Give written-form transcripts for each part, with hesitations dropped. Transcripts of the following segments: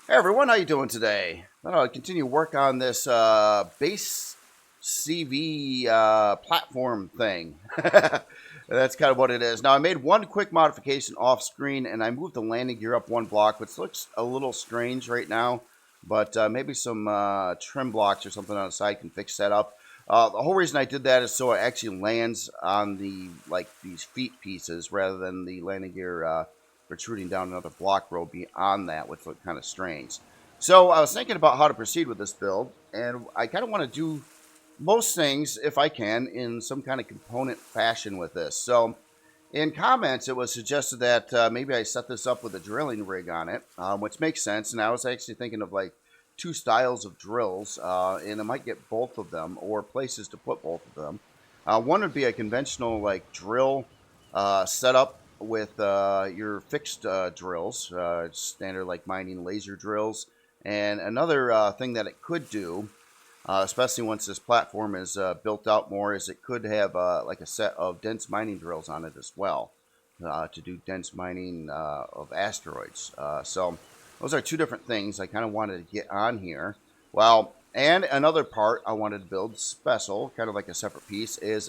Hey everyone, how you doing today? I'll continue work on this base CV platform thing. That's kind of what it is. Now I made one quick modification off screen, and I moved the landing gear up one block, which looks a little strange right now. But maybe some trim blocks or something on the side can fix that up. The whole reason I did that is so it actually lands on the these feet pieces rather than the landing gear protruding down another block row beyond that, which looked kind of strange. So I was thinking about how to proceed with this build, and I kind of want to do most things, if I can, in some kind of component fashion with this. So in comments, it was suggested that maybe I set this up with a drilling rig on it, which makes sense. And I was actually thinking of like two styles of drills, and I might get both of them or places to put both of them. One would be a conventional like drill setup with your fixed drills, standard like mining laser drills. And another thing that it could do, especially once this platform is built out more, is it could have like a set of dense mining drills on it as well to do dense mining of asteroids. So those are two different things I kind of wanted to get on here. Well, and another part I wanted to build special, kind of like a separate piece, is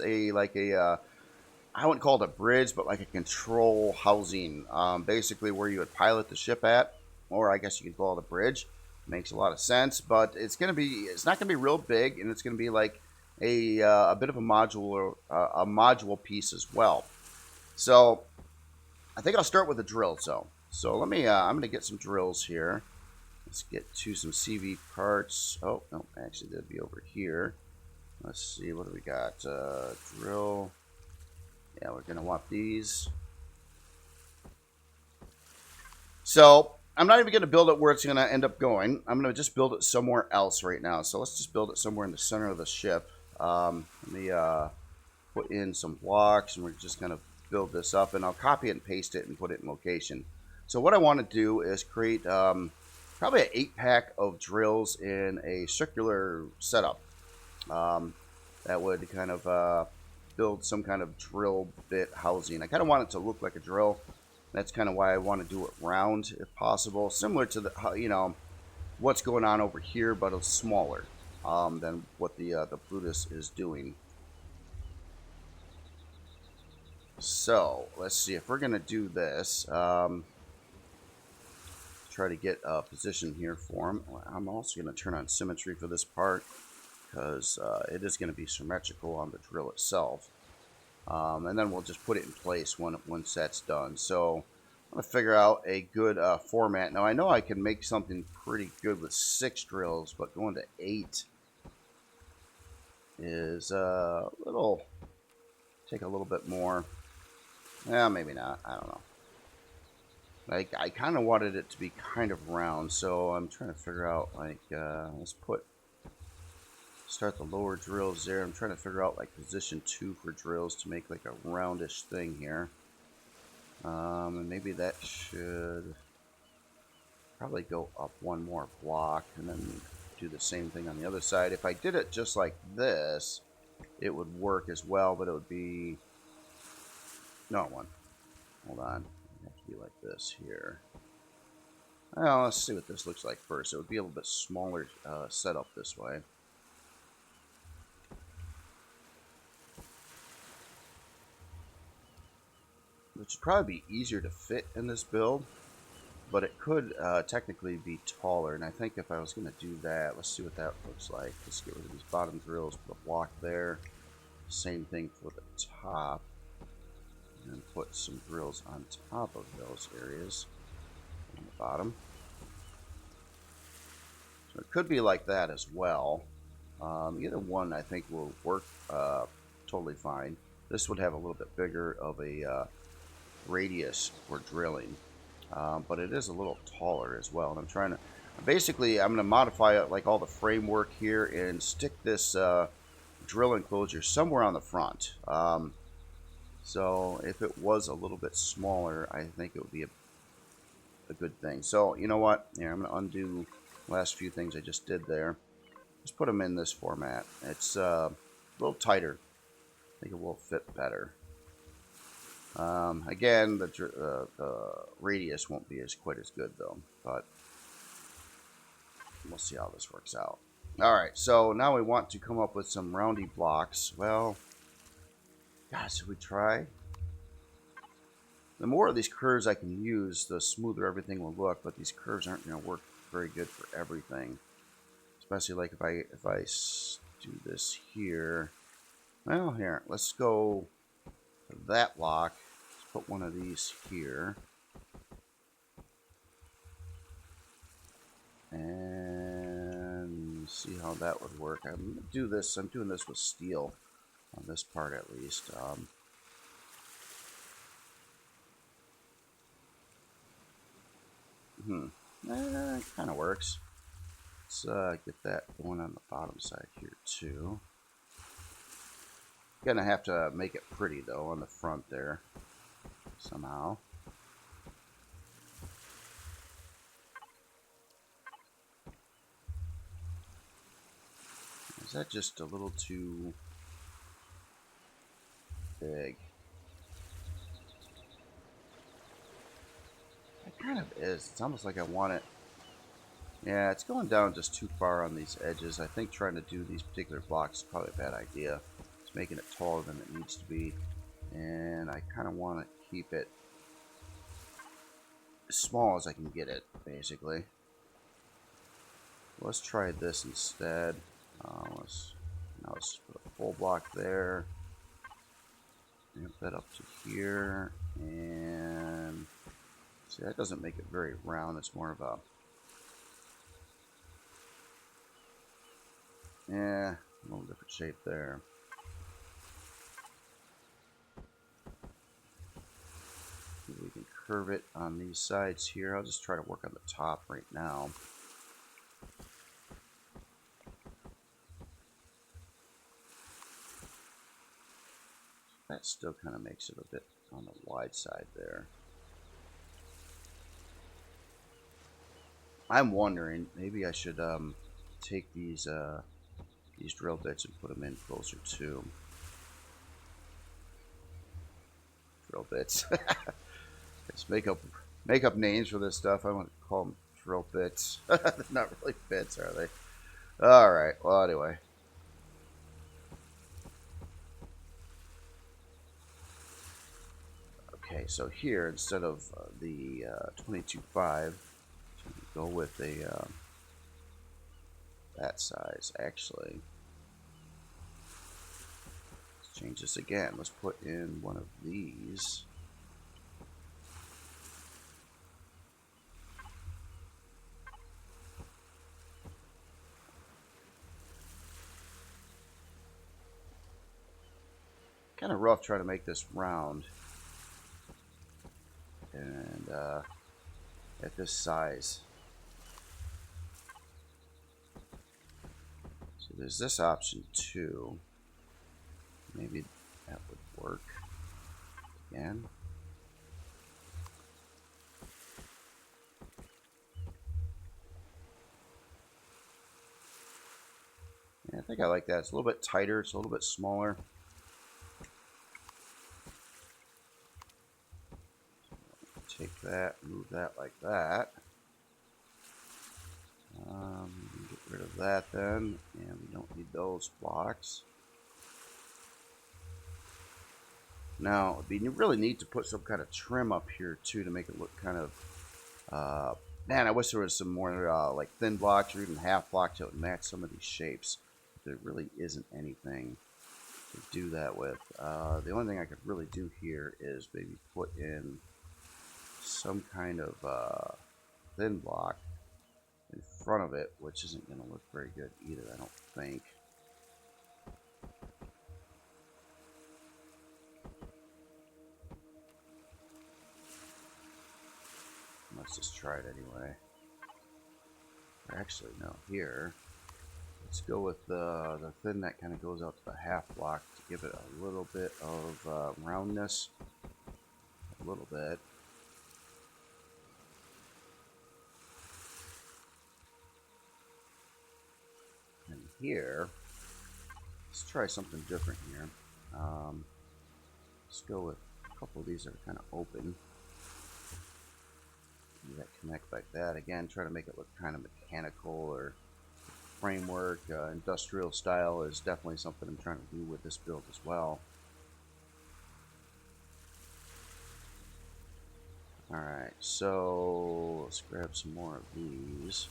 I wouldn't call it a bridge, but like a control housing, basically where you would pilot the ship at, or I guess you could call it a bridge. Makes a lot of sense, but it's not gonna be real big, and it's gonna be like a bit of a module piece as well. So I think I'll start with the drill zone. So let me I'm gonna get some drills here. Let's get to some CV parts. Oh no, actually that'd be over here. Let's see, what do we got? Drill. Yeah, we're gonna want these. So I'm not even going to build it where it's going to end up going. I'm going to just build it somewhere else right now. So let's just build it somewhere in the center of the ship. Let me put in some blocks, and we're just going to build this up. And I'll copy it and paste it and put it in location. So what I want to do is create probably an 8-pack of drills in a circular setup. That would kind of build some kind of drill bit housing. I kind of want it to look like a drill. That's kind of why I want to do it round, if possible, similar to the what's going on over here, but it's smaller than what the Plutus is doing. So let's see if we're gonna do this. Try to get a position here for him. I'm also gonna turn on symmetry for this part because it is gonna be symmetrical on the drill itself. And then we'll just put it in place once that's done. So I'm going to figure out a good format. Now I know I can make something pretty good with 6 drills, but going to 8 is take a little bit more. Yeah, maybe not. I don't know. Like, I kind of wanted it to be kind of round, so I'm trying to figure out, like, let's start the lower drills there. I'm trying to figure out like position 2 for drills to make like a roundish thing here. And maybe that should probably go up one more block and then do the same thing on the other side. If I did it just like this, it would work as well, but it would be no one. Hold on. It has to be like this here. Well, let's see what this looks like first. It would be a little bit smaller setup this way. Which would probably be easier to fit in this build, but it could technically be taller. And I think if I was going to do that, let's see what that looks like. Let's get rid of these bottom drills, put a block there. Same thing for the top. And put some drills on top of those areas on the bottom. So it could be like that as well. Either one I think will work totally fine. This would have a little bit bigger of a radius for drilling, but it is a little taller as well. And I'm trying to basically I'm going to modify it like all the framework here and stick this drill enclosure somewhere on the front. So if it was a little bit smaller, I think it would be a good thing. So you know what? Here, I'm going to undo the last few things I just did there. Just put them in this format. It's a little tighter. I think it will fit better. Again, the radius won't be quite as good though, but We'll see how this works out. Alright, so now we want to come up with some roundy blocks. Well, gosh, should we try? The more of these curves I can use, the smoother everything will look, but these curves aren't going to work very good for everything. Especially like if I do this here. Well, here, let's go for that block. Let's put one of these here. And see how that would work. I'm going to do this. I'm doing this with steel on this part at least. It kind of works. Let's get that going on the bottom side here too. Gonna have to make it pretty though on the front there somehow. Is that just a little too big? It kind of is. It's almost like I want it. Yeah, it's going down just too far on these edges. I think trying to do these particular blocks is probably a bad idea. It's making it taller than it needs to be. And I kind of want to keep it as small as I can get it, basically. Let's try this instead. Let's put a full block there. Ramp that up to here. And see, that doesn't make it very round. It's more of a... yeah, a little different shape there. We can curve it on these sides here. I'll just try to work on the top right now. That still kind of makes it a bit on the wide side there. I'm wondering, maybe I should take these drill bits and put them in closer to drill bits. Let's make up names for this stuff. I want to call them drill bits. They're not really bits, are they? All right. Well, anyway. Okay, so here instead of the 22.5, go with a that size. Actually, let's change this again. Let's put in one of these. Kind of rough trying to make this round and at this size. So there's this option too. Maybe that would work again. Yeah, I think I like that. It's a little bit tighter. It's a little bit smaller. Take that, move that like that. Get rid of that then, and we don't need those blocks. Now, it'd be really neat to put some kind of trim up here too to make it look kind of. Man, I wish there was some more like thin blocks or even half blocks that would match some of these shapes. There really isn't anything to do that with. The only thing I could really do here is maybe put in some kind of thin block in front of it, which isn't going to look very good either, I don't think. Let's just try it anyway. Actually, no, here. Let's go with the thin that kind of goes out to the half block to give it a little bit of roundness. A little bit. And here, let's try something different here. Let's go with a couple of these that are kind of open. do that connect like that. Again, try to make it look kind of mechanical or framework. Industrial style is definitely something I'm trying to do with this build as well. Alright, so let's grab some more of these.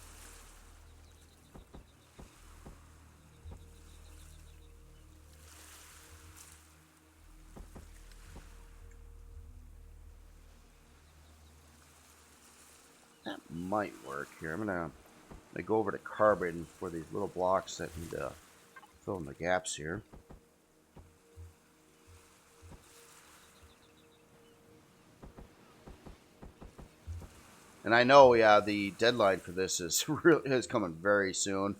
That might work here. I'm gonna go over to carbon for these little blocks that need to fill in the gaps here. And I know, yeah, the deadline for this is coming very soon.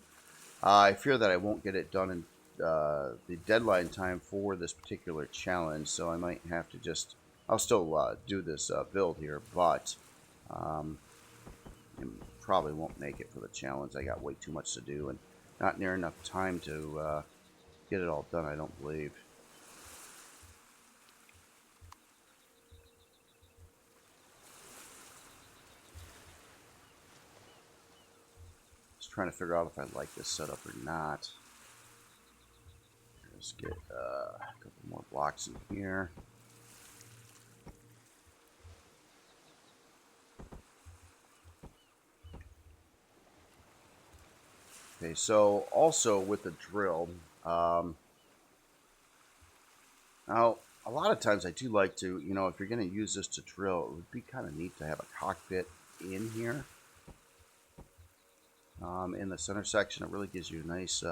I fear that I won't get it done in the deadline time for this particular challenge, so I might have to just... I'll still do this build here, but I probably won't make it for the challenge. I got way too much to do and not near enough time to get it all done, I don't believe. Just trying to figure out if I like this setup or not. Let's get a couple more blocks in here. Okay, so also with the drill, now a lot of times I do like to, you know, if you're going to use this to drill, it would be kind of neat to have a cockpit in here. In the center section, it really gives you a nice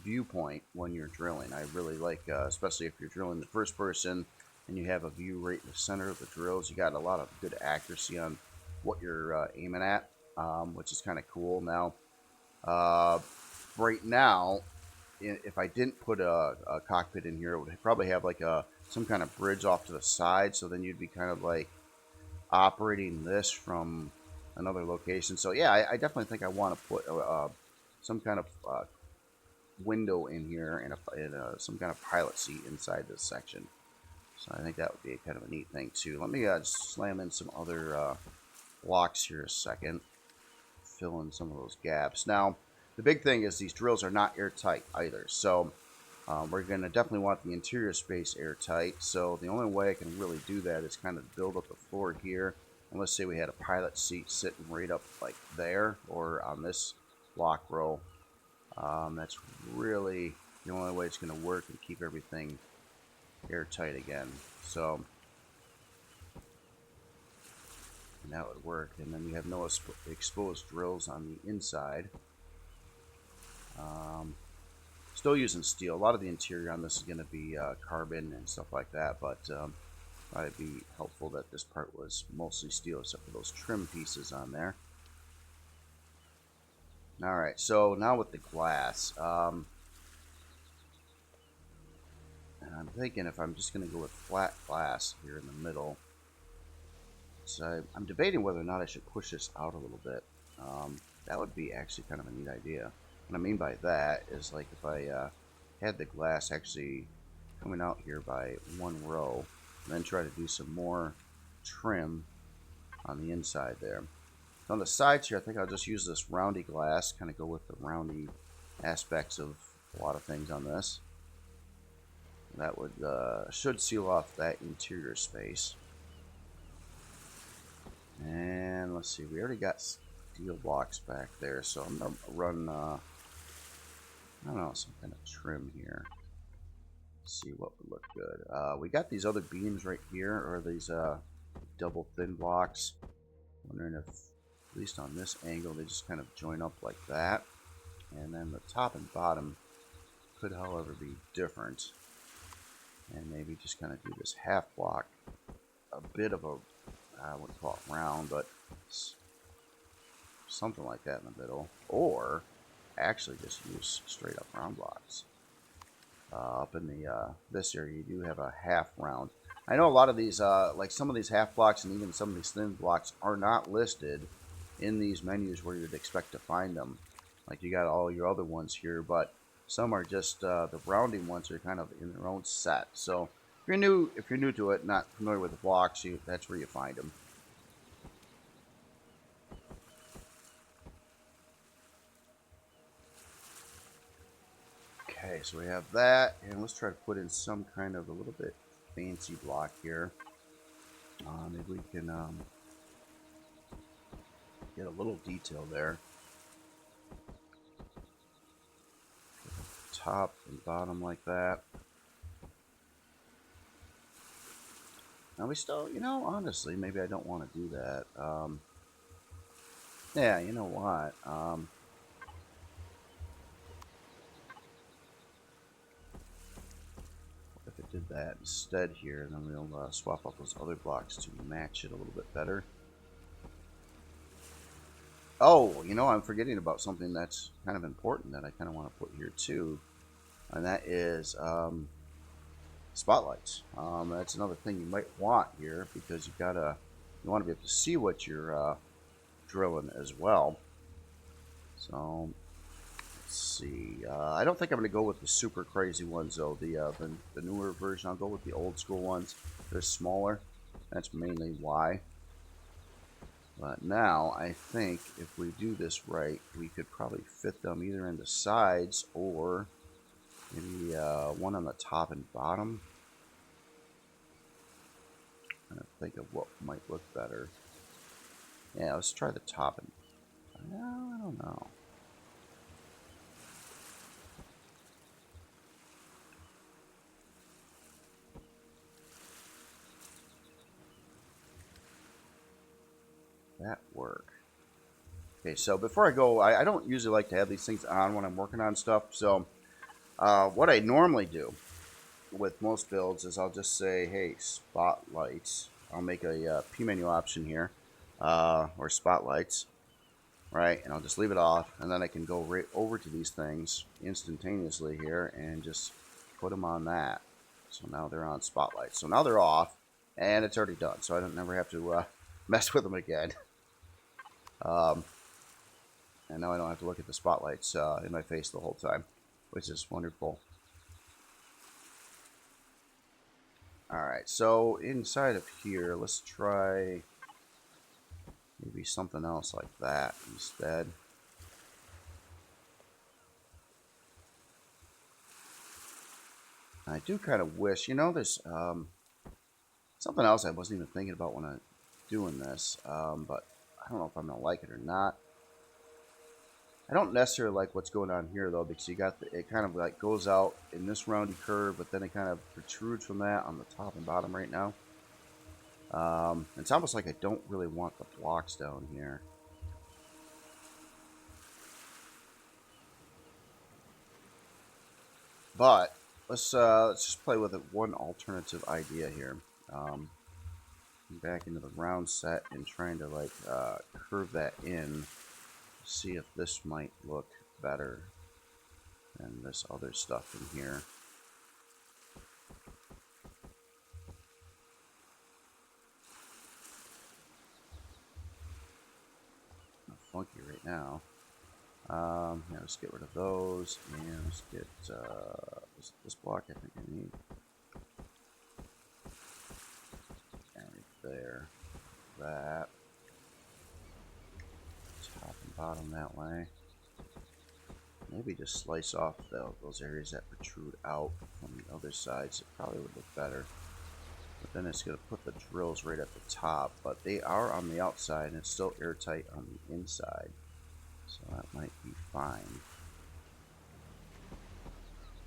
viewpoint when you're drilling. I really like, especially if you're drilling the first person and you have a view right in the center of the drills, you got a lot of good accuracy on what you're aiming at, which is kind of cool. Now, right now, if I didn't put a cockpit in here, it would probably have like some kind of bridge off to the side, so then you'd be kind of like operating this from another location. So yeah, I definitely think I want to put some kind of window in here and some kind of pilot seat inside this section. So I think that would be kind of a neat thing too. Let me just slam in some other blocks here a second, fill in some of those gaps. Now, the big thing is these drills are not airtight either. So we're going to definitely want the interior space airtight. So the only way I can really do that is kind of build up the floor here. And let's say we had a pilot seat sitting right up like there or on this block row. That's really the only way it's going to work and keep everything airtight again. So and that would work. And then you have no exposed drills on the inside. Still using steel. A lot of the interior on this is going to be carbon and stuff like that, but it'd be helpful that this part was mostly steel except for those trim pieces on there. Alright, so now with the glass. And I'm thinking if I'm just going to go with flat glass here in the middle. So I'm debating whether or not I should push this out a little bit. That would be actually kind of a neat idea. What I mean by that is like if I had the glass actually coming out here by one row and then try to do some more trim on the inside there. So on the sides here, I think I'll just use this roundy glass, kind of go with the roundy aspects of a lot of things on this. That would should seal off that interior space. And let's see, we already got steel blocks back there, so I'm going to run, I don't know, some kind of trim here. Let's see what would look good. We got these other beams right here, or these double thin blocks. Wondering if, at least on this angle, they just kind of join up like that. And then the top and bottom could, however, be different. And maybe just kind of do this half block, a bit of a, I wouldn't call it round, but something like that in the middle. Or actually just use straight up round blocks. Up in the this area, you do have a half round. I know a lot of these, like some of these half blocks and even some of these thin blocks are not listed in these menus where you'd expect to find them. Like you got all your other ones here, but some are just the rounding ones are kind of in their own set. So if you're new to it, not familiar with the blocks, that's where you find them. Okay, so we have that, and let's try to put in some kind of a little bit fancy block here. Maybe we can get a little detail there. Top and bottom like that. Now we still, you know, honestly, maybe I don't want to do that. Yeah, you know what? If it did that instead here, then we'll swap out those other blocks to match it a little bit better. Oh, you know, I'm forgetting about something that's kind of important that I kind of want to put here too, and that is spotlights. That's another thing you might want here because you want to be able to see what you're drilling as well. So let's see. I don't think I'm going to go with the super crazy ones though. The newer version, I'll go with the old school ones. They're smaller. That's mainly why. But now I think if we do this right, we could probably fit them either in the sides or maybe one on the top and bottom. I'm trying to think of what might look better. Yeah, let's try the top and I don't know. That work. Okay, so before I go, I don't usually like to have these things on when I'm working on stuff. So what I normally do with most builds is I'll just say, hey, spotlights. I'll make a P menu option here, or spotlights, right? And I'll just leave it off, and then I can go right over to these things instantaneously here and just put them on that. So now they're on spotlights. So now they're off, and it's already done. So I don't never have to mess with them again. And now I don't have to look at the spotlights in my face the whole time, which is wonderful. Alright, so inside of here, let's try maybe something else like that instead. I do kind of wish, you know, there's something else I wasn't even thinking about when I'm doing this, but I don't know if I'm going to like it or not. I don't necessarily like what's going on here though, because you got it kind of like goes out in this roundy curve, but then it kind of protrudes from that on the top and bottom right now. It's almost like I don't really want the blocks down here. But let's just play with one alternative idea here. Back into the round set and trying to like curve that in. See if this might look better than this other stuff in here. Funky right now. Yeah, let's get rid of those, and let's get this block. I think I need. And right there, that top and bottom that way. Maybe just slice off those areas that protrude out from the other sides. It probably would look better. But then it's going to put the drills right at the top, but they are on the outside and it's still airtight on the inside. So that might be fine.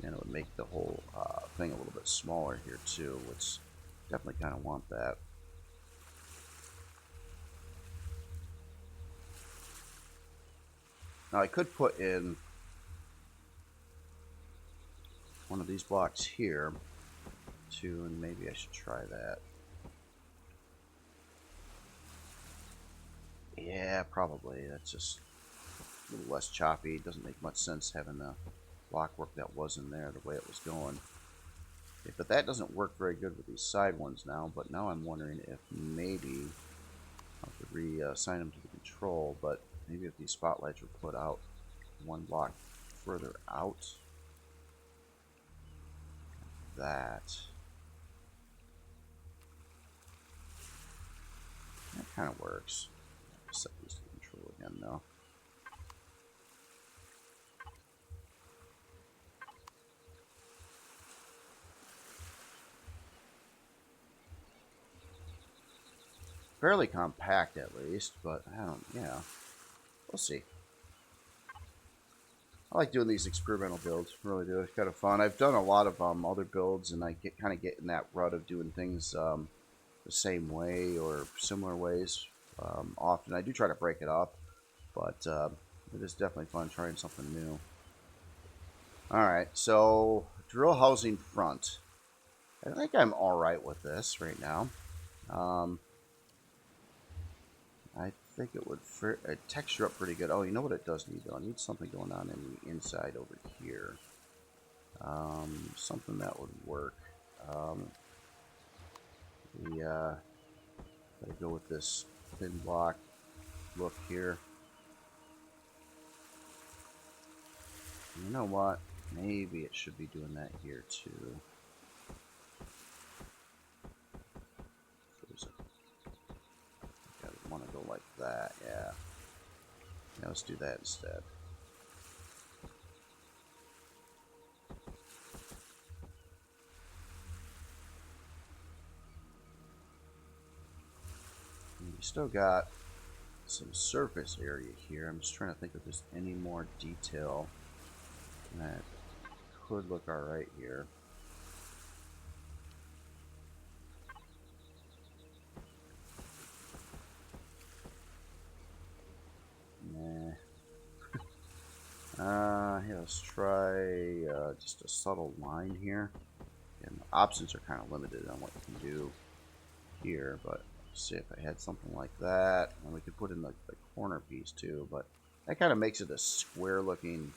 And it would make the whole thing a little bit smaller here too, which definitely kind of want that. Now I could put in one of these blocks here too, and maybe I should try that. Yeah, probably. That's just a little less choppy. It doesn't make much sense having the block work that was in there the way it was going. Okay, but that doesn't work very good with these side ones now, but now I'm wondering if maybe I could reassign them to the control, but maybe if these spotlights were put out one block further out. That kind of works. Set these to control again though. fairly compact at least, but I don't, yeah, we'll see. I like doing these experimental builds, really do. It's kind of fun. I've done a lot of other builds, and I kind of get in that rut of doing things the same way or similar ways. Often I do try to break it up, but it is definitely fun trying something new. Alright, so drill housing front. I think I'm alright with this right now. I think it would texture up pretty good. Oh, you know what it does need though? I need something going on in the inside over here. Something that would work. Gotta go with this thin block look here. You know what? Maybe it should be doing that here too. I want to go like that, yeah. Yeah, let's do that instead. And we still got some surface area here. I'm just trying to think if there's any more detail that could look alright here. Here, let's try just a subtle line here. And the options are kind of limited on what you can do here, but let's see if I had something like that. And we could put in the corner piece too, but that kind of makes it a square looking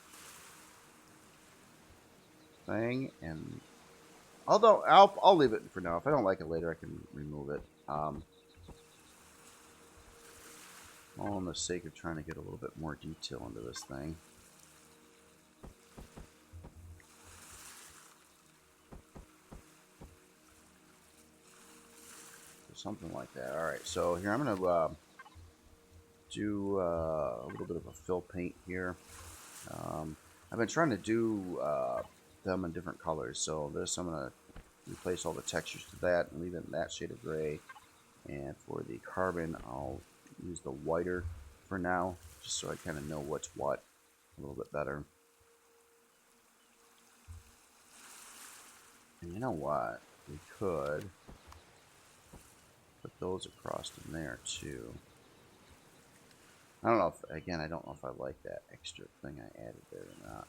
thing. And although I'll leave it for now. If I don't like it later, I can remove it. All in the sake of trying to get a little bit more detail into this thing. Something like that. Alright, so here I'm going to do a little bit of a fill paint here. I've been trying to do them in different colors. So this, I'm going to replace all the textures to that and leave it in that shade of gray. And for the carbon, I'll use the whiter for now, just so I kind of know what's what a little bit better. And you know what? We could put those across in there too. I don't know if, again, I don't know if I like that extra thing I added there or not.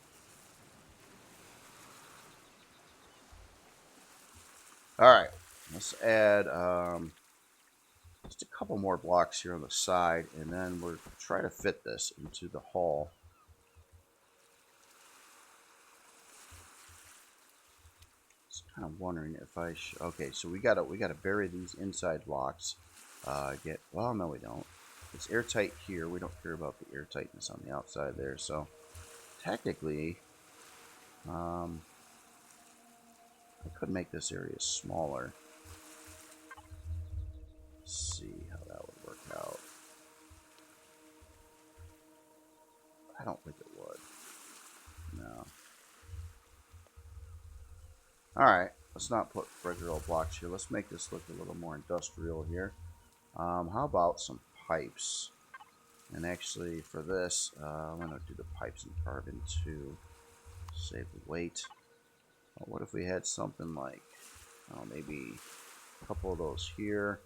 Alright, let's add just a couple more blocks here on the side, and then we'll try to fit this into the hull. Just kind of wondering if I should. Okay, so we gotta bury these inside blocks. Well, no, we don't. It's airtight here. We don't care about the airtightness on the outside there. So technically, I could make this area smaller. Let's see how that would work out. I don't think it would. No. Alright, let's not put regular blocks here. Let's make this look a little more industrial here. How about some pipes? And actually, for this, I'm going to do the pipes in carbon too. Save the weight. Well, what if we had something like, maybe a couple of those here.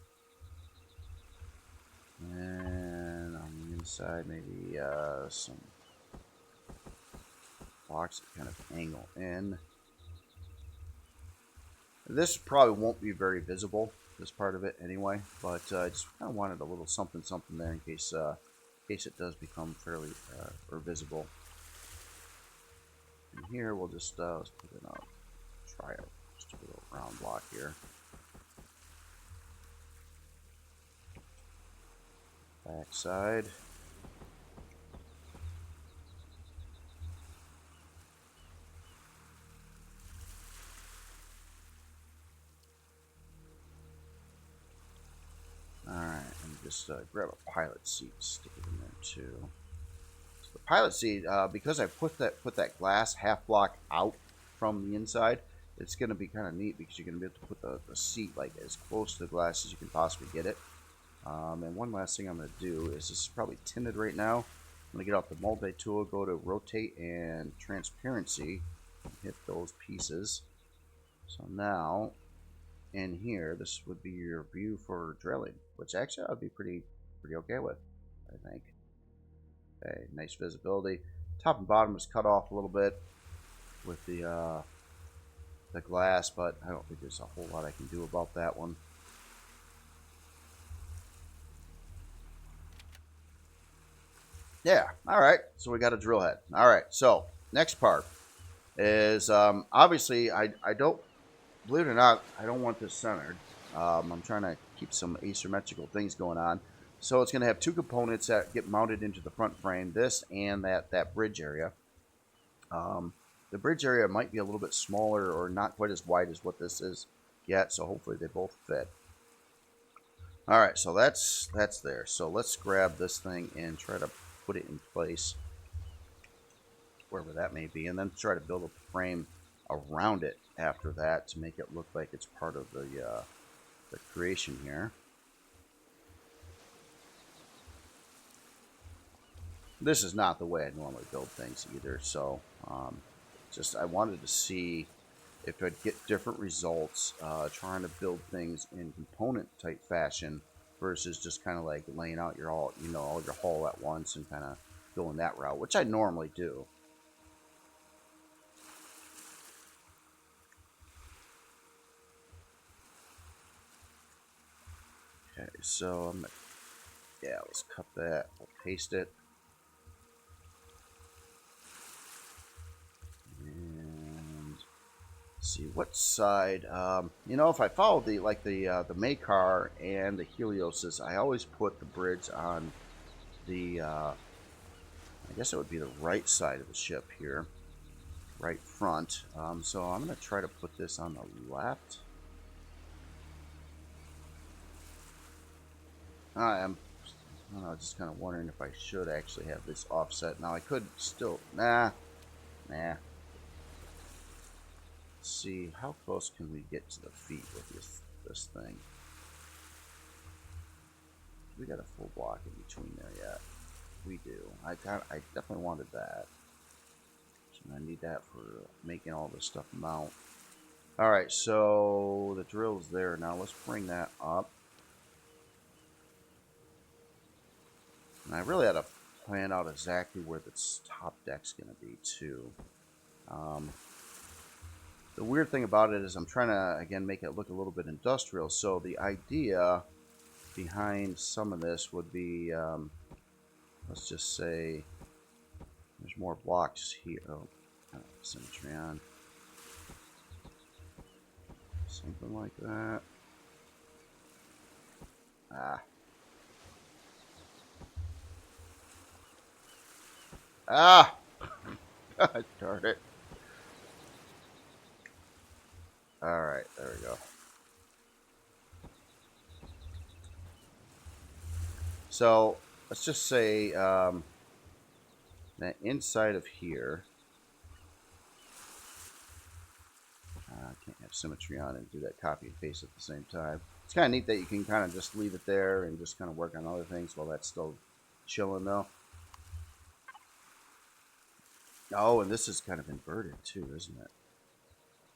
And on the inside, maybe some blocks that kind of angle in. This probably won't be very visible, this part of it anyway, but I just kind of wanted a little something there in case it does become fairly or visible. And here we'll just let's put in just a little round block here. Back side. Alright, and just grab a pilot seat, stick it in there too. So the pilot seat, because I put that glass half block out from the inside, it's going to be kind of neat because you're going to be able to put the seat like as close to the glass as you can possibly get it. And one last thing I'm going to do is, this is probably tinted right now. I'm going to get off the multi-tool, go to rotate and transparency, hit those pieces. So now, in here, this would be your view for drilling, which actually I'd be pretty okay with, I think. Okay, nice visibility. Top and bottom is cut off a little bit with the glass, but I don't think there's a whole lot I can do about that one. Yeah, all right. So we got a drill head. All right, so next part is obviously I don't, believe it or not, I don't want this centered. I'm trying to keep some asymmetrical things going on. So it's going to have two components that get mounted into the front frame, this and that bridge area. The bridge area might be a little bit smaller or not quite as wide as what this is yet, so hopefully they both fit. All right, so that's there. So let's grab this thing and try to put it in place, wherever that may be, and then try to build a frame around it after that to make it look like it's part of the creation here. This is not the way I normally build things either, so just I wanted to see if I'd get different results trying to build things in component type fashion versus just kind of like laying out all your hull at once and kind of going that route, which I normally do. Okay, so let's cut that. We'll paste it. And see what side. If I follow the Macar and the Helioses, I always put the bridge on the. I guess it would be the right side of the ship here, right front. So I'm going to try to put this on the left. I'm just kind of wondering if I should actually have this offset. Now I could still, nah. Let's see, how close can we get to the feet with this thing? We got a full block in between there yet. We do. I definitely wanted that. So I need that for making all this stuff mount. All right, so the drill's there now. Let's bring that up. And I really had to plan out exactly where this top deck's going to be, too. The weird thing about it is I'm trying to, again, make it look a little bit industrial. So the idea behind some of this would be, let's just say, there's more blocks here. Oh, symmetry on. Something like that. God darn it. Alright, there we go. So, let's just say that inside of here, I can't have symmetry on and do that copy and paste at the same time. It's kind of neat that you can kind of just leave it there and just kind of work on other things while that's still chilling though. Oh, and this is kind of inverted too, isn't it?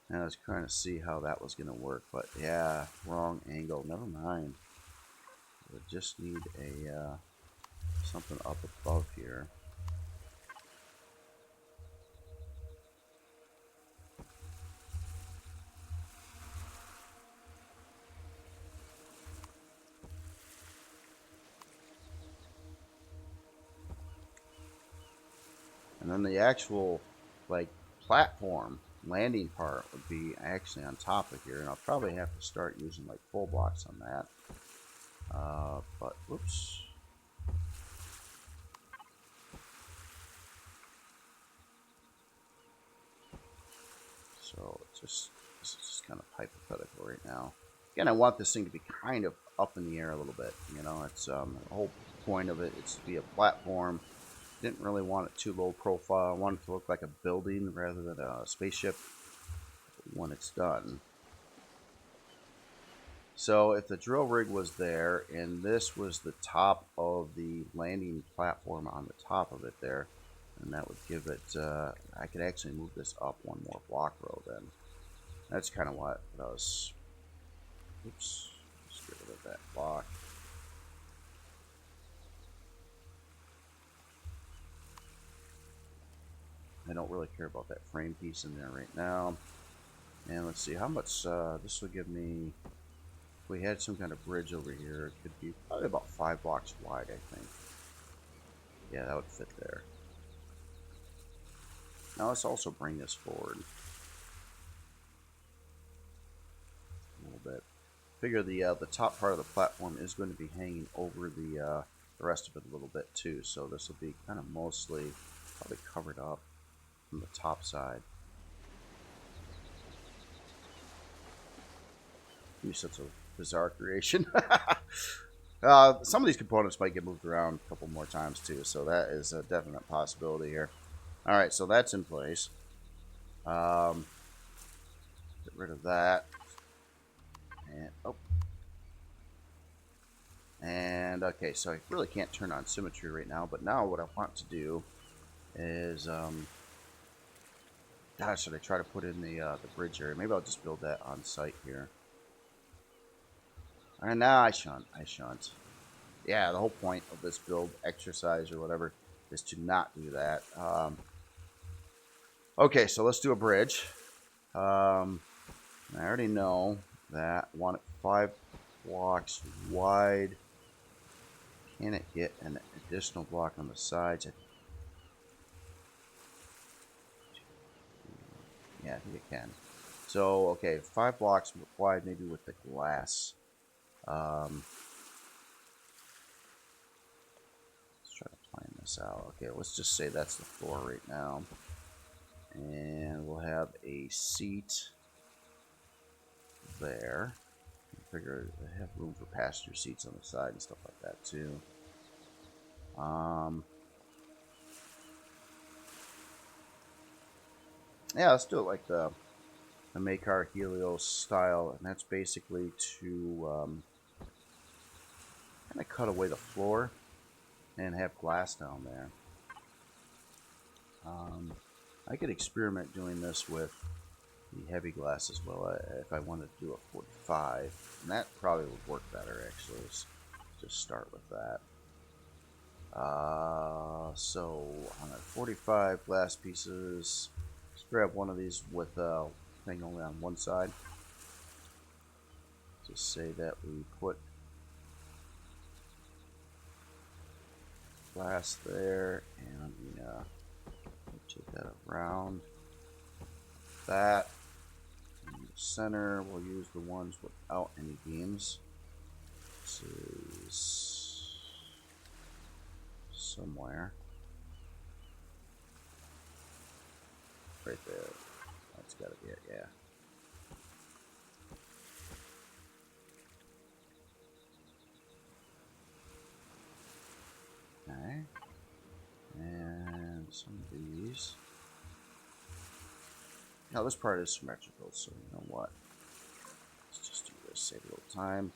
And I was trying to see how that was going to work, but yeah, wrong angle. Never mind. We just need a something up above here. And then the actual platform landing part would be actually on top of here, and I'll probably have to start using full blocks on that. But whoops. So this is just kind of hypothetical right now. Again, I want this thing to be kind of up in the air a little bit. It's the whole point of it. It's to be a platform. Didn't really want it too low profile. I wanted it to look like a building rather than a spaceship when it's done. So if the drill rig was there and this was the top of the landing platform on the top of it there, and that would give it, I could actually move this up one more block row then. That's kind of what I was, oops, let's get rid of that block. I don't really care about that frame piece in there right now. And let's see how much, this will give me, if we had some kind of bridge over here, it could be probably about 5 blocks wide, I think. Yeah, that would fit there. Now let's also bring this forward a little bit. Figure the top part of the platform is going to be hanging over the rest of it a little bit too, so this will be kind of mostly probably covered up from the top side. Maybe such a bizarre creation. Some of these components might get moved around a couple more times too, so that is a definite possibility here. All right, so that's in place. Get rid of that. And oh, and okay, so I really can't turn on symmetry right now. But now what I want to do is, gosh, should I try to put in the bridge area? Maybe I'll just build that on site here. And now I shan't. Yeah, the whole point of this build exercise or whatever is to not do that. Okay, so let's do a bridge. I already know that I want it 5 blocks wide. Can it get an additional block on the sides? Yeah, I think it can. So, okay, 5 blocks wide, maybe with the glass. Let's try to plan this out. Okay, let's just say that's the floor right now. And we'll have a seat there. I figure I have room for passenger seats on the side and stuff like that too. Yeah, let's do it like the Skaar Helios style, and that's basically to kind of cut away the floor and have glass down there. I could experiment doing this with the heavy glass as well if I wanted to do a 45, and that probably would work better actually. Let's just start with that. So on a 45 glass pieces, let's grab one of these with a thing only on one side. Just say that we put glass there, and we take that around that. In the center, we'll use the ones without any beams. This is somewhere right there. That's got to be it, yeah. Okay, and some of these. Now this part is symmetrical, so you know what? Let's just do this, save a little time.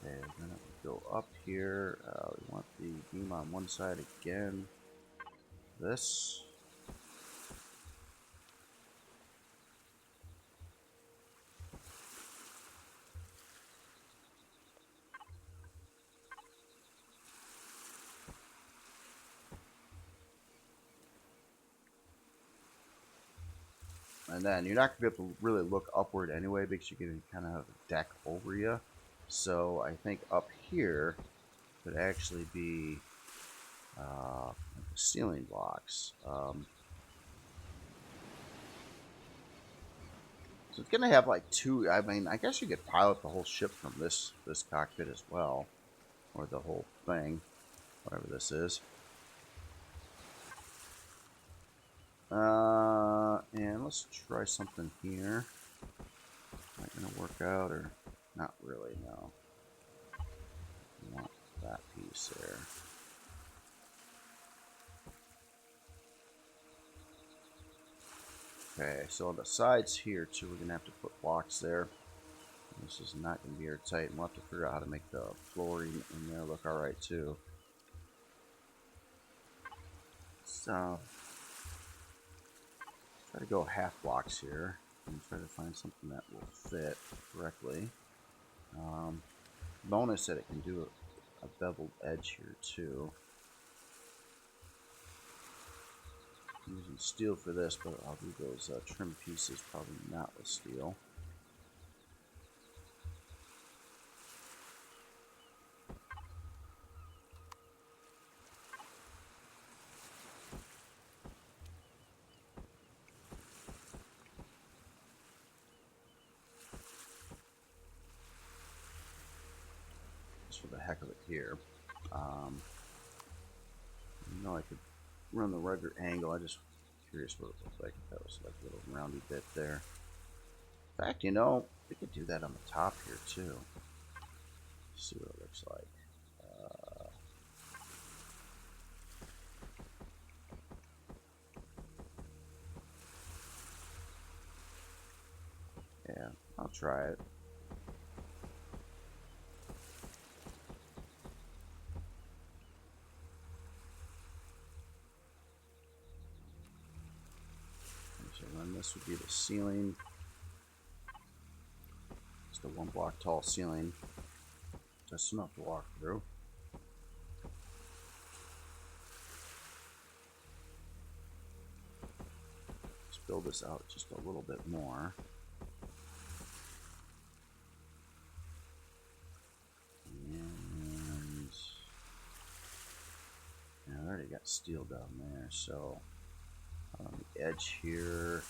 Okay, then we go up here. We want the beam on one side again. This. And then you're not going to be able to really look upward anyway because you're going to kind of have a deck over you. So I think up here could actually be ceiling blocks. So it's going to have like 2. I mean, I guess you could pilot the whole ship from this cockpit as well, or the whole thing, whatever this is. And let's try something here. Is that going to work out or not really? No. I want that piece there. Okay, so on the sides here too, we're gonna have to put blocks there. This is not gonna be airtight, and we'll have to figure out how to make the flooring in there look alright too. So try to go half blocks here and try to find something that will fit correctly. Bonus that it can do a beveled edge here too. I'm using steel for this, but I'll do those trim pieces probably not with steel. Just for the heck of it here. You know, I could run the regular angle. I'm just curious what it looked like if that was like a little roundy bit there. In fact, you know, we could do that on the top here too. See what it looks like. Yeah, I'll try it. So then this would be the ceiling. Just a 1 block tall ceiling. Just enough to walk through. Let's build this out just a little bit more. And I already got steel down there, so on the edge here,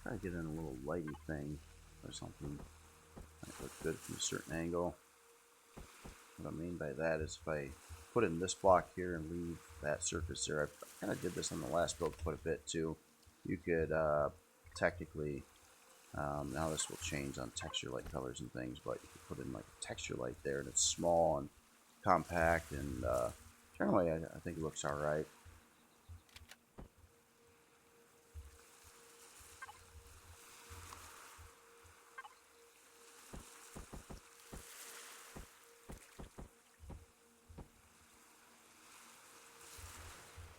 try to get in a little lighty thing or something. Might look good from a certain angle. What I mean by that is if I put in this block here and leave that surface there, I kind of did this on the last build quite a bit too. You could technically, now this will change on texture light colors and things, but you could put in like a texture light there, and it's small and compact, and generally I think it looks alright.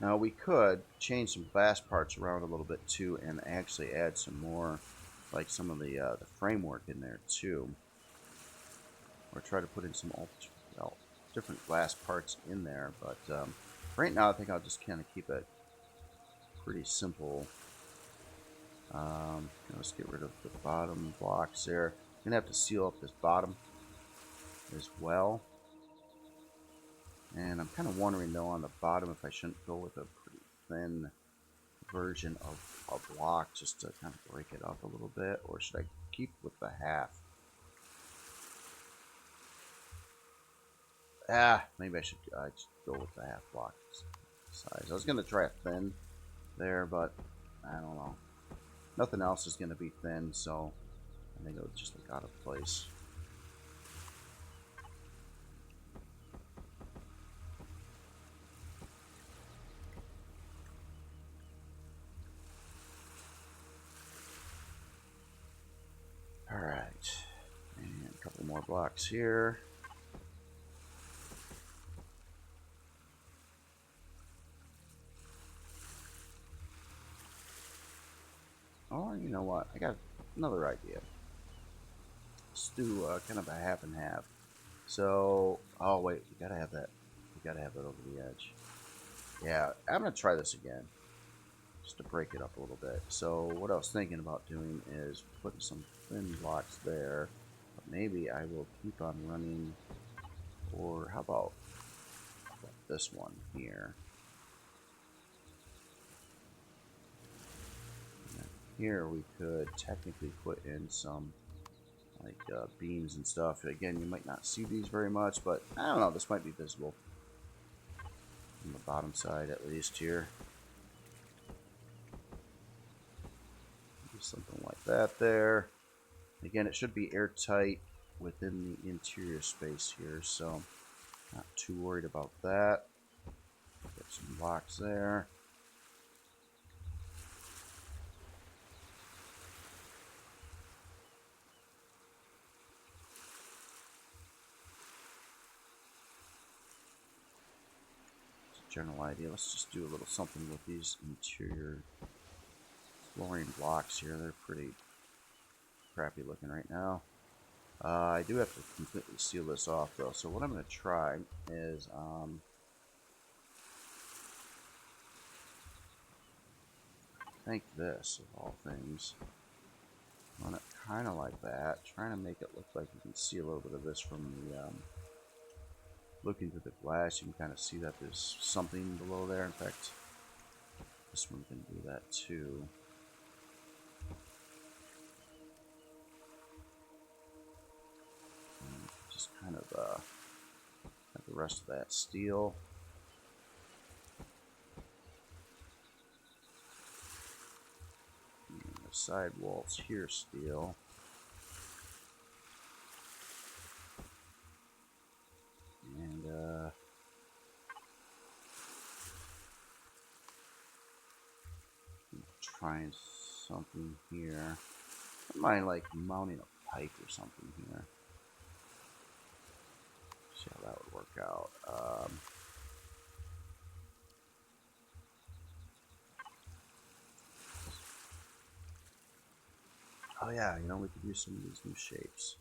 Now we could change some glass parts around a little bit too, and actually add some more, like some of the framework in there too, or try to put in some different glass parts in there. But right now, I think I'll just kind of keep it pretty simple. Let's get rid of the bottom blocks there. I'm gonna have to seal up this bottom as well. And I'm kind of wondering though on the bottom if I shouldn't go with a pretty thin version of a block just to kind of break it up a little bit, or should I keep with the half? Maybe I should just go with the half block size. I was going to try a thin there, but I don't know. Nothing else is going to be thin, so I think it'll just look out of place. Alright, and a couple more blocks here. Or, you know what, I got another idea. Let's do kind of a half and half. So, oh wait, we gotta have that. We gotta have that over the edge. Yeah, I'm gonna try this again, just to break it up a little bit. So what I was thinking about doing is putting some thin blocks there, but maybe I will keep on running, or how about this one here? And here we could technically put in some like beams and stuff. Again, you might not see these very much, but I don't know, this might be visible on the bottom side at least here. Something like that there. Again, it should be airtight within the interior space here, so not too worried about that. Get some blocks there. general idea. Let's just do a little something with these interior flooring blocks here. They're pretty crappy looking right now. I do have to completely seal this off though. So what I'm going to try is I think this, of all things, run it kind of like that, trying to make it look like you can see a little bit of this from the looking through the glass. You can kind of see that there's something below there. In fact, this one can do that too. And just kind of have the rest of that steel. And the side walls here steel. And trying something here. I might like mounting a pipe or something here. See how that would work out. Oh yeah, you know, we could use some of these new shapes.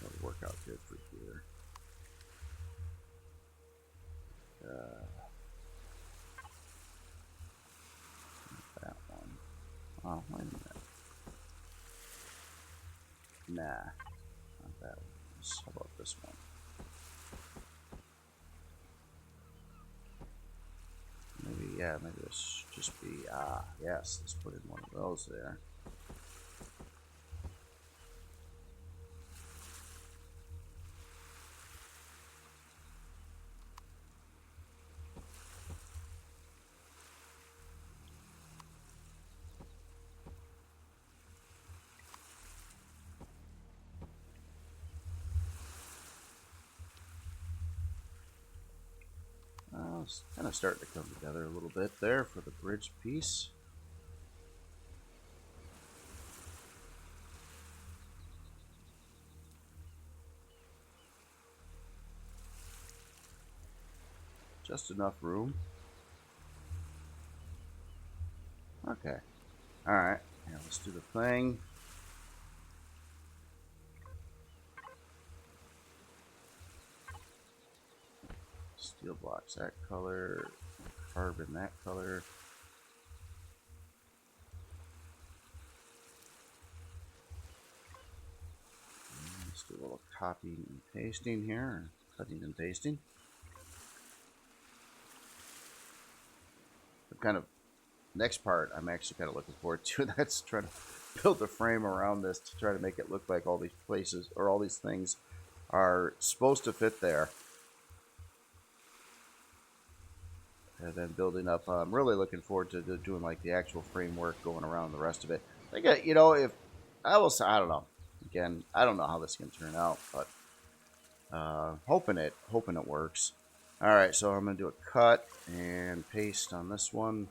That would work out good for here. That one. Oh, wait a minute. Nah, not that one. How about this one? Maybe, yeah, maybe this should just be, yes, let's put in one of those there. It's kind of starting to come together a little bit there for the bridge piece. Just enough room. Okay. Alright. Now let's do the thing. Steel blocks that color. Carbon that color. And let's do a little copying and pasting here. Or cutting and pasting. Kind of next part I'm actually kind of looking forward to. That's trying to build a frame around this to try to make it look like all these places or all these things are supposed to fit there. And then building up, I'm really looking forward to doing like the actual framework going around the rest of it. I think, you know, if I will say, I don't know. Again, I don't know how this can turn out, but hoping it works. All right, so I'm gonna do a cut and paste on this one.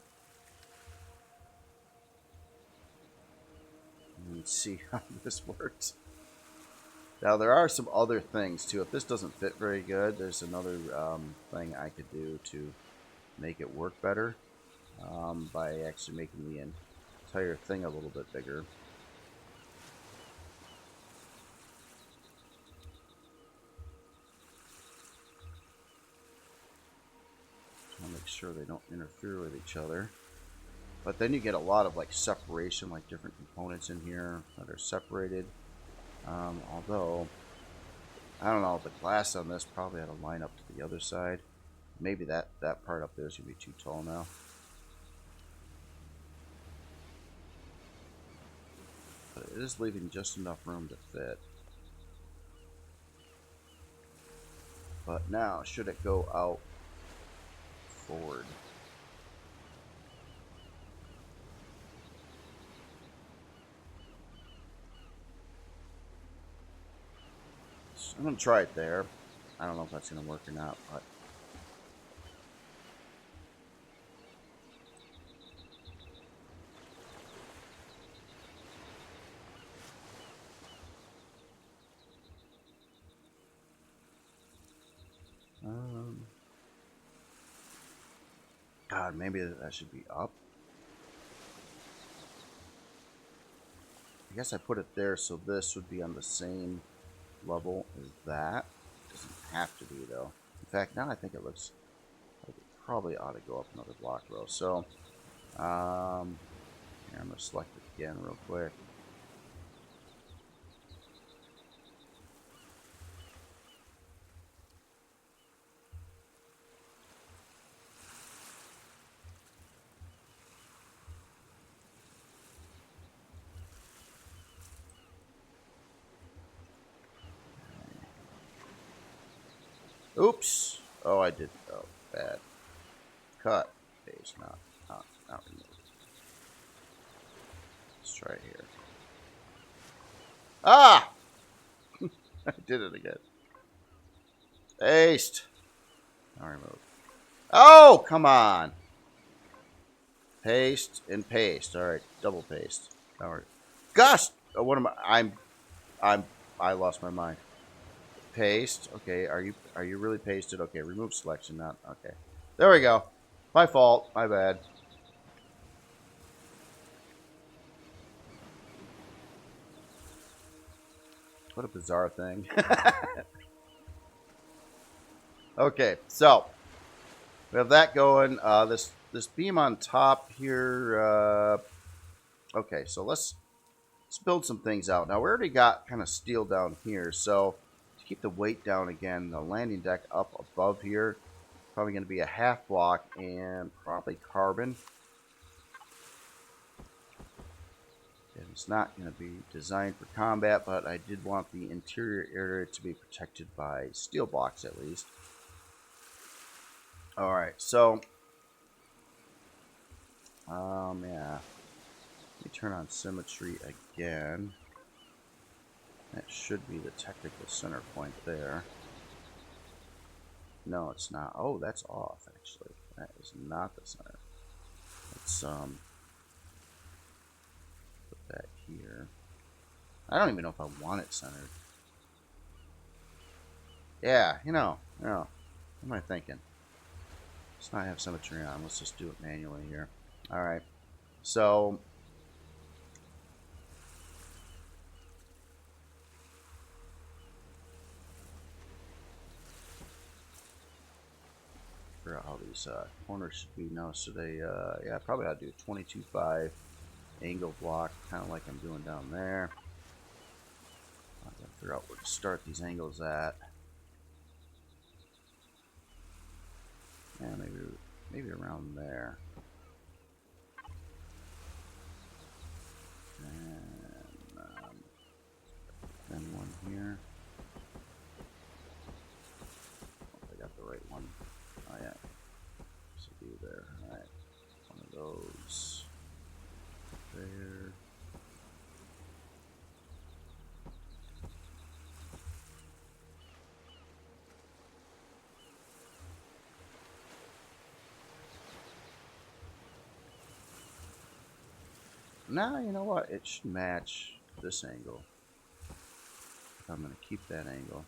And see how this works. Now there are some other things too. If this doesn't fit very good, there's another thing I could do to make it work better by actually making the entire thing a little bit bigger. I'll make sure they don't interfere with each other. But then you get a lot of like separation, like different components in here that are separated. Although, I don't know, the glass on this probably had to line up to the other side. Maybe that part up there is going to be too tall now. But it is leaving just enough room to fit. But now, should it go out forward? So I'm going to try it there. I don't know if that's going to work or not, but God, maybe that should be up. I guess I put it there so this would be on the same level as that. Doesn't have to be though. In fact, now I think it looks like it probably ought to go up another block row. So, here, I'm gonna select it again real quick. Oops. Oh, I did. Oh, bad. Cut. Paste. Not remove. Let's try it here. Ah! I did it again. Paste. Now remove. Oh, come on. Paste and paste. All right, double paste. All right. Gosh, what am I lost my mind. Paste. Okay, are you really pasted? Okay, remove selection. Not okay. There we go. My fault. My bad. What a bizarre thing. Okay, so we have that going. This beam on top here. Okay, so let's build some things out. Now we already got kind of steel down here, so to keep the weight down again, the landing deck up above here, probably going to be a half block and probably carbon. And it's not going to be designed for combat, but I did want the interior area to be protected by steel blocks at least. All right, so yeah, let me turn on symmetry again. That should be the technical center point there. No, it's not. Oh, that's off actually. That is not the center. Let's put that here. I don't even know if I want it centered. Yeah, what am I thinking? Let's not have symmetry on. Let's just do it manually here. All right. So figure out how these corners should be now. So they, yeah, probably ought to do a 22.5 angle block, kind of like I'm doing down there. I gotta figure out where to start these angles at. Yeah, maybe around there. And one here. I got the right one. Oh yeah. Should be there. Alright. One of those. There. Now, you know what? It should match this angle. I'm going to keep that angle.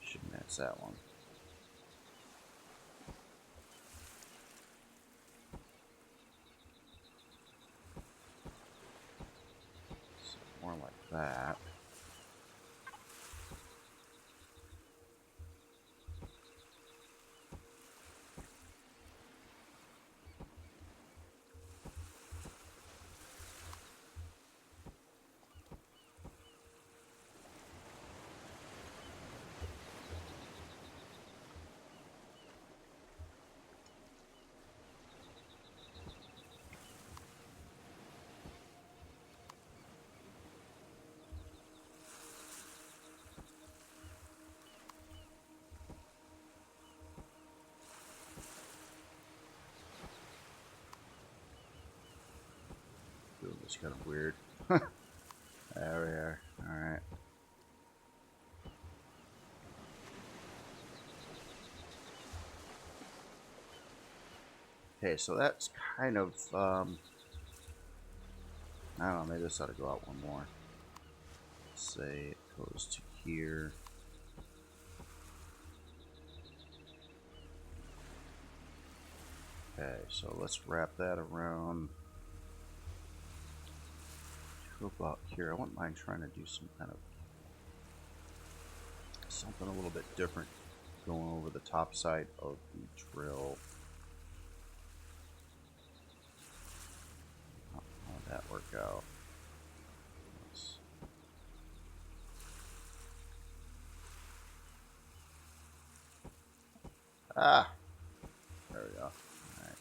It should match that one. So more like that. Doing this kind of weird. There we are. Alright. Okay, so that's kind of, I don't know, maybe this ought to go out one more. Let's say it goes to here. Okay, so let's wrap that around to about here. I wouldn't mind trying to do some kind of something a little bit different going over the top side of the drill. How would that work out? Ah, there we go. All right.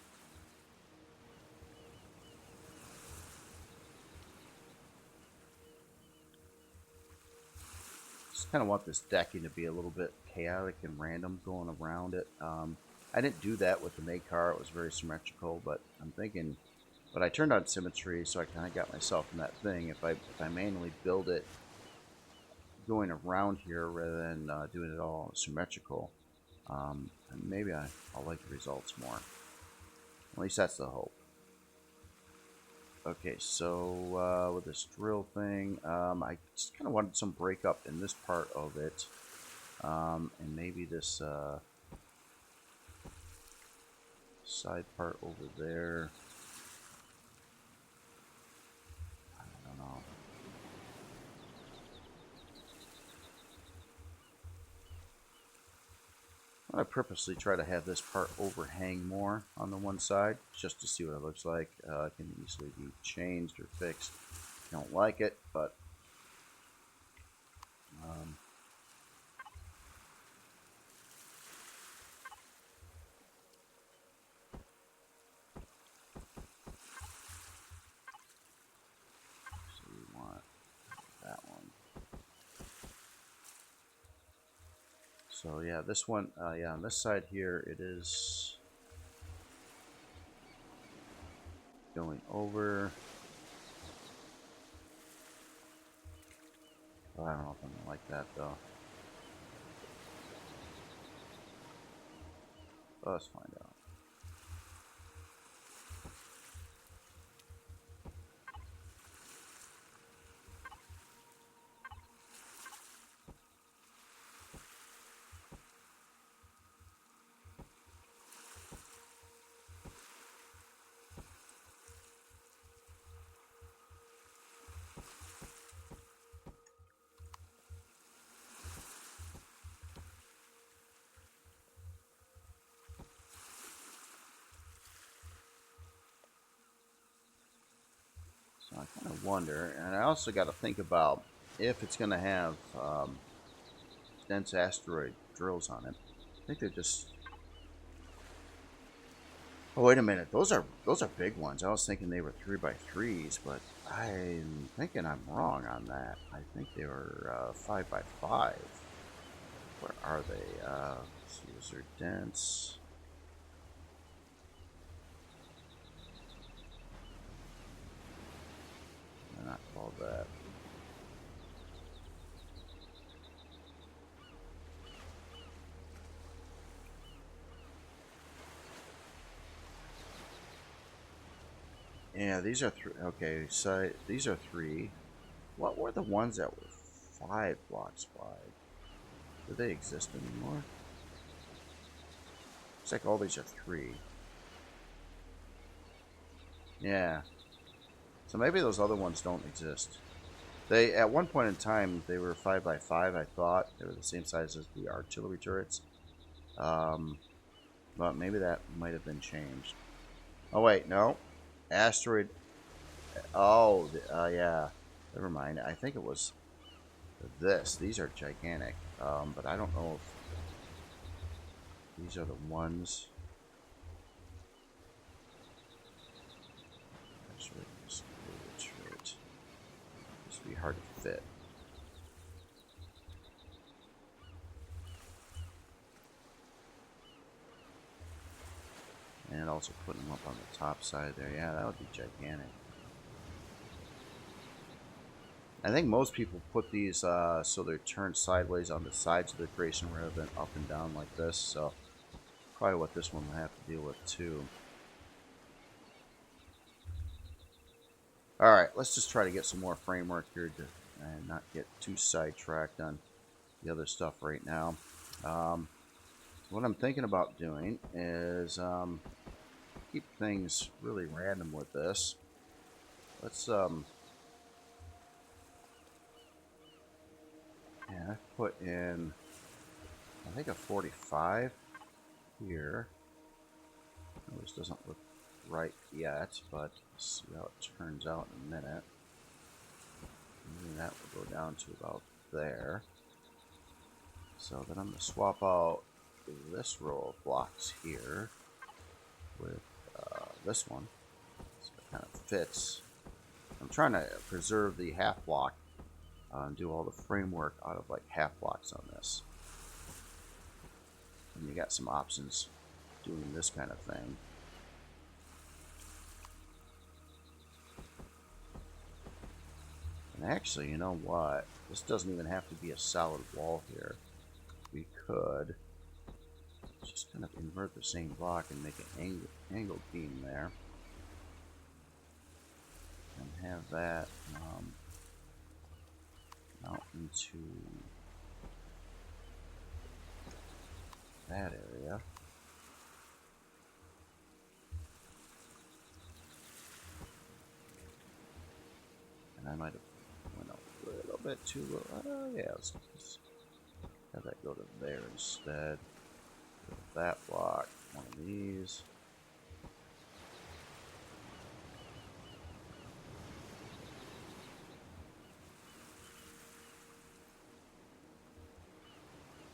Just kind of want this decking to be a little bit chaotic and random going around it. I didn't do that with the make car. It was very symmetrical, but I'm thinking, but I turned on symmetry, so I kind of got myself in that thing. If I manually build it going around here rather than doing it all symmetrical, and maybe I'll like the results more. At least that's the hope. Okay, so with this drill thing, I just kind of wanted some breakup in this part of it, and maybe this side part over there. I don't know. I purposely try to have this part overhang more on the one side, just to see what it looks like. It can easily be changed or fixed. I don't like it, but so we want that one. So yeah, this one, yeah, on this side here, it is going over. Oh, I don't know if I'm gonna like that though. But let's find out. So I kind of wonder, and I also got to think about if it's going to have dense asteroid drills on it. I think they're just. Oh wait a minute, those are big ones. I was thinking they were 3x3s, but I'm thinking I'm wrong on that. I think they were 5x5. Where are they? Let's see, is there dense? They're not called that. Yeah, these are three. Okay, so these are three. What were the ones that were 5 blocks wide? Do they exist anymore? Looks like all these are 3. Yeah. So maybe those other ones don't exist. They at one point in time they were 5x5. I thought they were the same size as the artillery turrets, but maybe that might have been changed. Oh wait, no, asteroid. Oh, yeah. Never mind. I think it was this. These are gigantic, but I don't know if these are the ones. Asteroid turret. This would be hard to fit. And also putting them up on the top side there. Yeah, that would be gigantic. I think most people put these so they're turned sideways on the sides of the creation rather than up and down like this. So probably what this one will have to deal with too. Alright, let's just try to get some more framework here and not get too sidetracked on the other stuff right now. What I'm thinking about doing is keep things really random with this. Let's yeah, I put in, I think, a 45 here. Oh, this doesn't look right yet, but let's see how it turns out in a minute. Maybe that will go down to about there. So then I'm going to swap out this row of blocks here with this one, so it kind of fits. I'm trying to preserve the half block and do all the framework out of like half blocks on this. And you got some options doing this kind of thing. And actually, you know what? This doesn't even have to be a solid wall here. We could just kind of invert the same block and make an angled beam there. And have that out into that area. And I might have went a little bit too low. Yeah, let's have that go to there instead. With that block, one of these.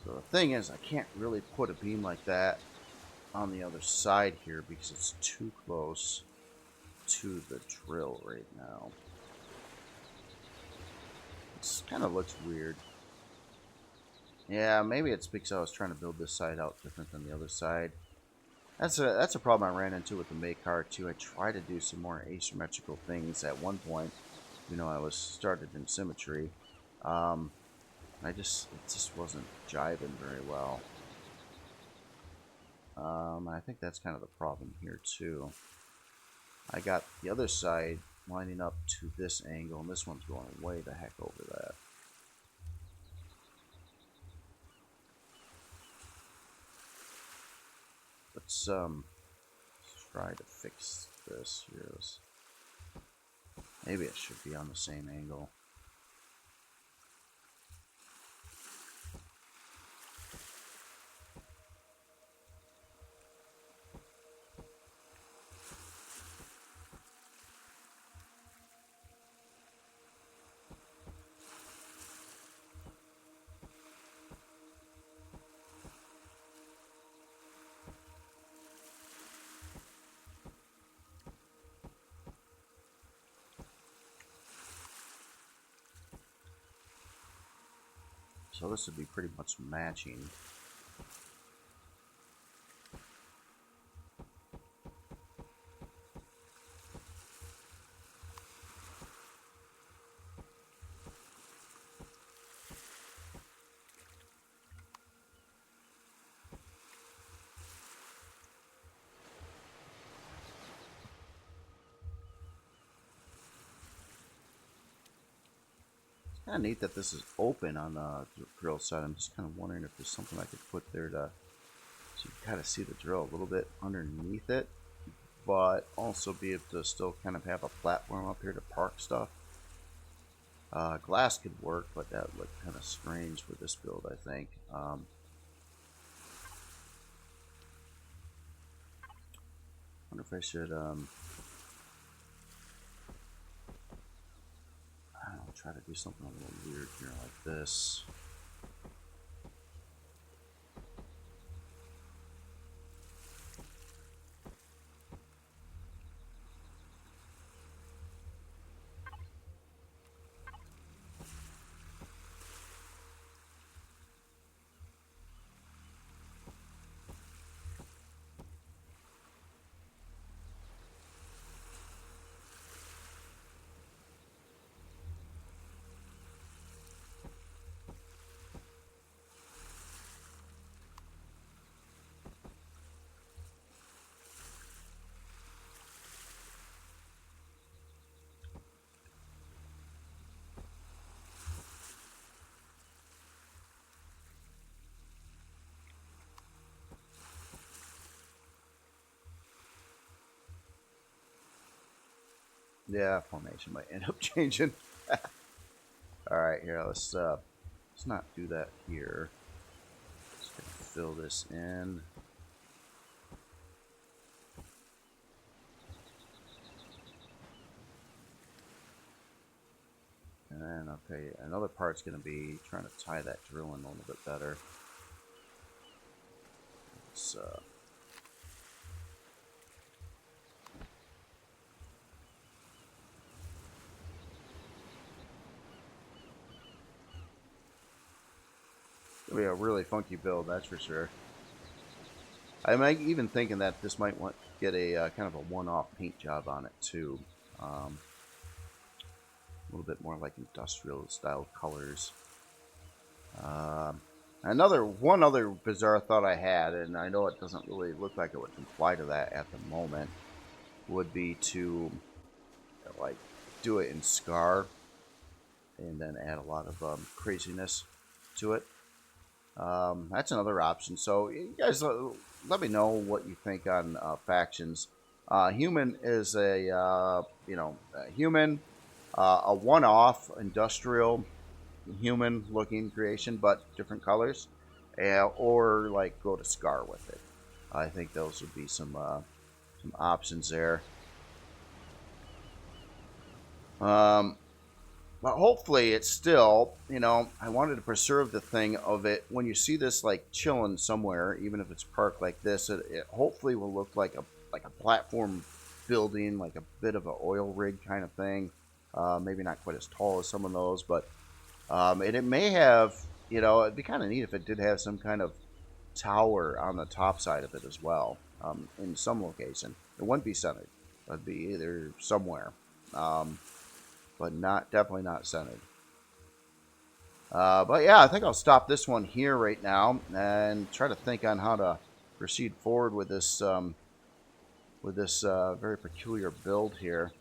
So the thing is, I can't really put a beam like that on the other side here because it's too close to the drill right now. It kind of looks weird. Yeah, maybe it's because I was trying to build this side out different than the other side. That's a problem I ran into with the Skaar too. I tried to do some more asymmetrical things at one point. You know, I was started in symmetry. It just wasn't jiving very well. I think that's kind of the problem here too. I got the other side lining up to this angle, and this one's going way the heck over that. Let's try to fix this here. Maybe it should be on the same angle. So this would be pretty much matching. Kind of neat that this is open on the drill side. I'm just kind of wondering if there's something I could put there to, so you can kind of see the drill a little bit underneath it, but also be able to still kind of have a platform up here to park stuff. Glass could work, but that would look kind of strange for this build, I think. Wonder if I should I don't know, try to do something a little weird here like this. Yeah, formation might end up changing. All right, here, let's not do that here. Just gonna fill this in. And then, okay, another part's going to be trying to tie that drill in a little bit better. Let's, it'll be a really funky build, that's for sure. I'm even thinking that this might get a kind of a one-off paint job on it, too. A little bit more like industrial style colors. One other bizarre thought I had, and I know it doesn't really look like it would comply to that at the moment, would be to like do it in Skaar and then add a lot of craziness to it. That's another option. So you guys let me know what you think on factions. Human is a human, a one-off industrial human-looking creation, but different colors, or like go to Skaar with it. I think those would be some options there. But hopefully it's still, I wanted to preserve the thing of it. When you see this like chilling somewhere, even if it's parked like this, it hopefully will look like a platform building, like a bit of an oil rig kind of thing. Maybe not quite as tall as some of those, but and it may have, it'd be kind of neat if it did have some kind of tower on the top side of it as well, in some location. It wouldn't be centered. It'd be either somewhere. But definitely not centered. But yeah, I think I'll stop this one here right now and try to think on how to proceed forward with this very peculiar build here.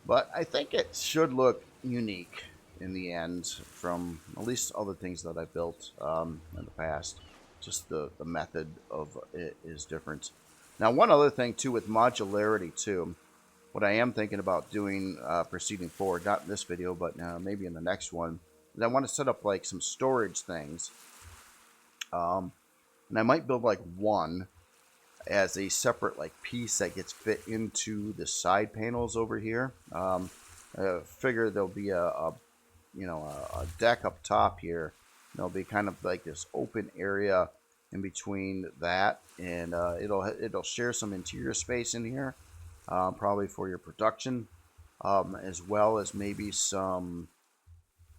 But I think it should look unique in the end from at least other things that I built in the past. Just the method of it is different. Now, one other thing too with modularity too. What I am thinking about doing, proceeding forward, not in this video, but maybe in the next one, is I want to set up like some storage things. And I might build like one as a separate like piece that gets fit into the side panels over here. Figure there'll be a deck up top here. There'll be kind of like this open area in between that, and it'll share some interior space in here. Probably for your production, as well as maybe some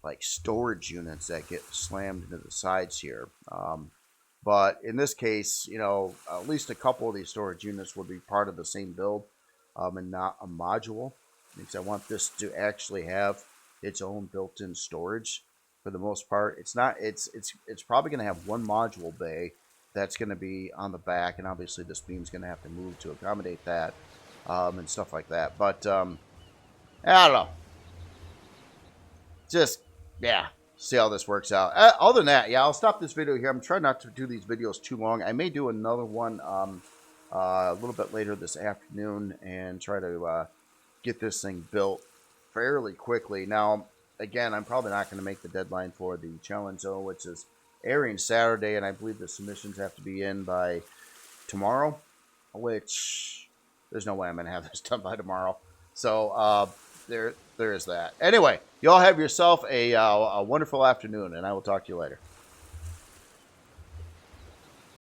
like storage units that get slammed into the sides here. But in this case, at least a couple of these storage units will be part of the same build, and not a module, because I want this to actually have its own built-in storage for the most part. It's probably going to have one module bay that's going to be on the back, and obviously this beam's going to have to move to accommodate that. And stuff like that. But, I don't know. Just, yeah, see how this works out. Other than that, yeah, I'll stop this video here. I'm trying not to do these videos too long. I may do another one a little bit later this afternoon and try to get this thing built fairly quickly. Now, again, I'm probably not going to make the deadline for the challenge, though, which is airing Saturday, and I believe the submissions have to be in by tomorrow, which... there's no way I'm going to have this done by tomorrow. So there is that. Anyway, y'all have yourself a wonderful afternoon, and I will talk to you later.